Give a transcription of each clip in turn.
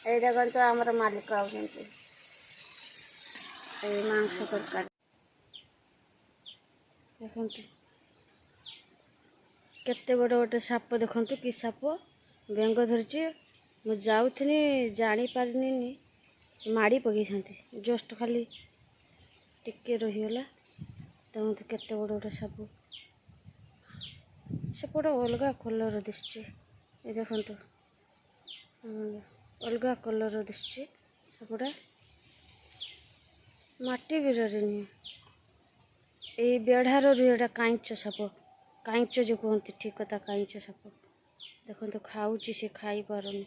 এইটা কিন্তু আমার মালিক আউଛନ୍ତି এই মাংস তরকারি দেখন্তু केते बड़ गोटे साप देखु कि साप बेंग धरी मुझे जाऊनी जानी पारिनी माड़ी पकई था जस्ट खाली टिके रहीगला तो मत केते बड़ गोटे साप सेपटे अलग कलर दिशे ये देखु अलग कलर दिशे सेपटे माटी बिररे ये बेढ़ार रुएटा काईच साप काईच जो कहते ठीक कथा काईच साप देखो तो खाऊँ से खाई पारनी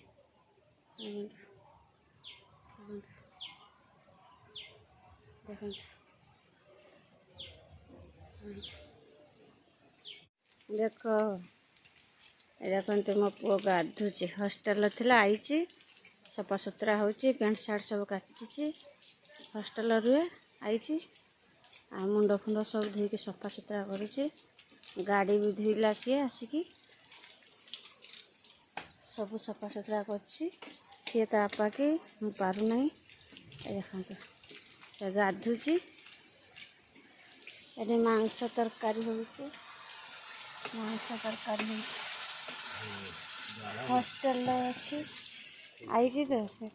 देख देख देखते मो पु गाधुचे हस्टेल थी आई सफा सुतरा हो पैंट सार्ट सब काची हस्टेल रुए आई आ मुंड फुंड सब धोक सफा सुतरा करुचे गाड़ी भी धोला सी आसिकी सब सफा सुतरा कर तापा कि मुझे पारना देखो गाधुची ये मांस तरकारी हो मांस तरकारी हस्टेल अच्छी आई तो से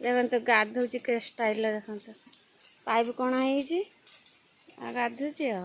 देखो तो गाधुची के स्टाइल देखो तो पाइप कण है गाधुची आ